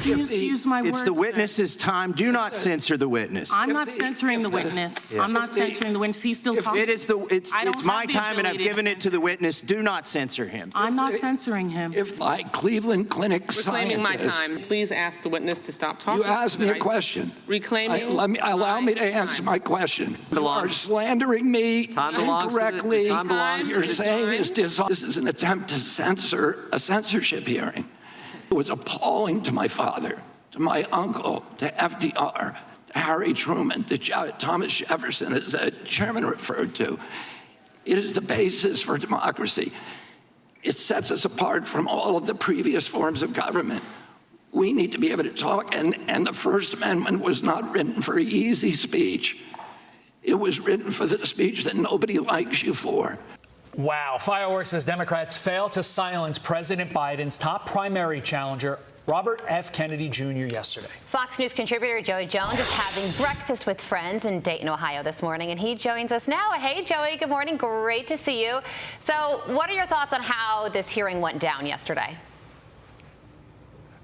you use my words? It's the witness's time. Do not censor the witness. I'm not censoring the witness. I'm not censoring the witness. He's still talking. It's my time, and I've given it to the witness. Do not censor him. I'm not censoring him. If like Cleveland Clinic Reclaiming my scientists, time. Please ask the witness to stop talking. you asked me a question. Allow me to answer my question. You are slandering me incorrectly. You're saying this is an attempt to censor a censorship hearing. It was appalling to my father, to my uncle, to FDR, to Harry Truman, to Thomas Jefferson, as the chairman referred to. It is the basis for democracy. It sets us apart from all of the previous forms of government. We need to be able to talk, and the First Amendment was not written for easy speech. It was written for the speech that nobody likes you for. Wow. Fireworks as Democrats fail to silence President Biden's top primary challenger, Robert F. Kennedy Jr. yesterday. Fox News contributor Joey Jones is having breakfast with friends in Dayton, Ohio this morning, and he joins us now. Hey, Joey, good morning. Great to see you. So what are your thoughts on how this hearing went down yesterday?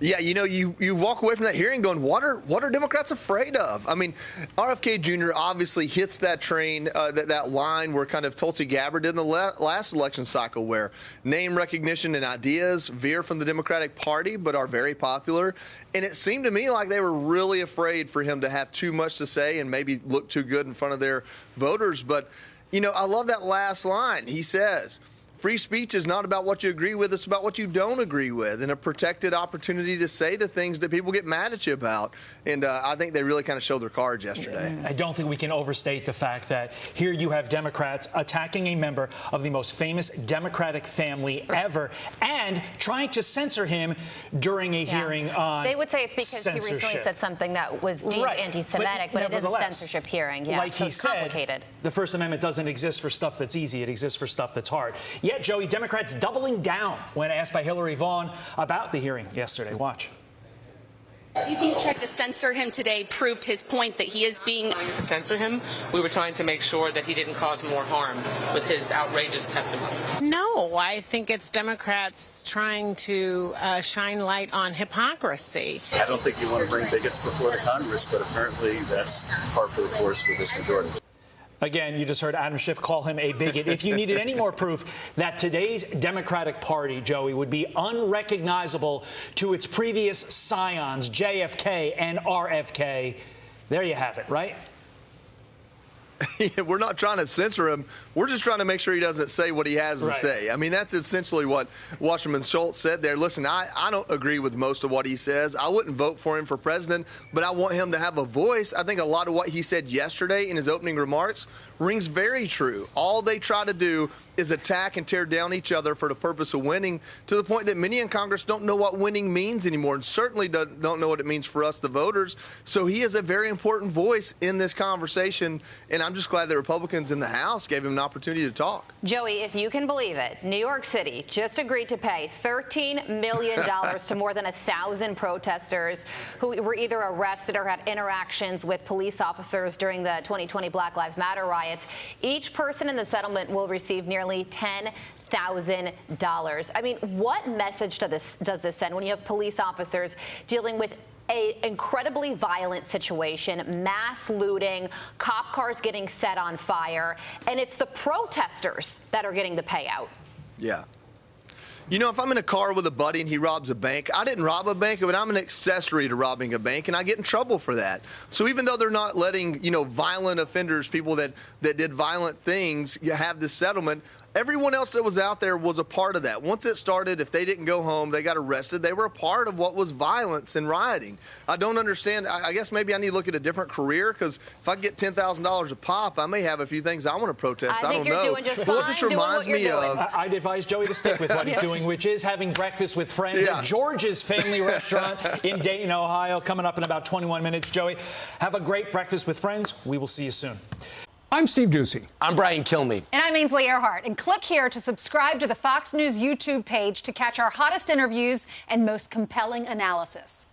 Yeah, you know, you walk away from that hearing going, what are Democrats afraid of? I mean, RFK Jr. obviously hits that train, that line where kind of Tulsi Gabbard did in the last election cycle, where name recognition and ideas veer from the Democratic Party but are very popular. And it seemed to me like they were really afraid for him to have too much to say and maybe look too good in front of their voters. But, you know, I love that last line. He says, free speech is not about what you agree with, it's about what you don't agree with, and a protected opportunity to say the things that people get mad at you about. And I think they really kind of showed their cards yesterday. I don't think we can overstate the fact that here you have Democrats attacking a member of the most famous Democratic family ever and trying to censor him during a hearing on They would say it's because censorship. he recently said something that was deemed anti-Semitic, but it is a censorship hearing. Yeah, like so he it's said, complicated. the First Amendment doesn't exist for stuff that's easy. It exists for stuff that's hard. Yet, Joey, Democrats doubling down when asked by Hillary Vaughn about the hearing yesterday. Watch. Do you think trying to censor him today proved his point that he is being... To censor him, we were trying to make sure that he didn't cause more harm with his outrageous testimony. No, I think it's Democrats trying to shine light on hypocrisy. I don't think you want to bring bigots before the Congress, but apparently that's par for the course with this majority. Again, you just heard Adam Schiff call him a bigot. If you needed any more proof that today's Democratic Party, Joey, would be unrecognizable to its previous scions, JFK and RFK, there you have it, right? We're not trying to censor him. We're just trying to make sure he doesn't say what he has to say. I mean, that's essentially what Wasserman Schultz said there. Listen, I don't agree with most of what he says. I wouldn't vote for him for president, but I want him to have a voice. I think a lot of what he said yesterday in his opening remarks rings very true. All they try to do is attack and tear down each other for the purpose of winning, to the point that many in Congress don't know what winning means anymore, and certainly don't know what it means for us, the voters. So he is a very important voice in this conversation, and I'm just glad that Republicans in the House gave him an opportunity to talk. Joey, if you can believe it, New York City just agreed to pay $13 million to more than 1,000 protesters who were either arrested or had interactions with police officers during the 2020 Black Lives Matter riots. Each person in the settlement will receive nearly $10,000. I mean, what message does this send when you have police officers dealing with an incredibly violent situation, mass looting, cop cars getting set on fire, and it's the protesters that are getting the payout? Yeah. You know, if I'm in a car with a buddy and he robs a bank, I didn't rob a bank, but I'm an accessory to robbing a bank, and I get in trouble for that. So even though they're not letting, you know, violent offenders, people that did violent things, have this settlement, everyone else that was out there was a part of that. Once it started, if they didn't go home, they got arrested. They were a part of what was violence and rioting. I don't understand. I guess maybe I need to look at a different career, because if I get $10,000 a pop, I may have a few things I want to protest. I don't know. Doing just fine, well, it just reminds me of. I'd advise Joey to stick with what he's doing, which is having breakfast with friends at George's Family Restaurant in Dayton, Ohio, coming up in about 21 minutes. Joey, have a great breakfast with friends. We will see you soon. I'm Steve Doocy. I'm Brian Kilmeade. And I'm Ainsley Earhart. And click here to subscribe to the Fox News YouTube page to catch our hottest interviews and most compelling analysis.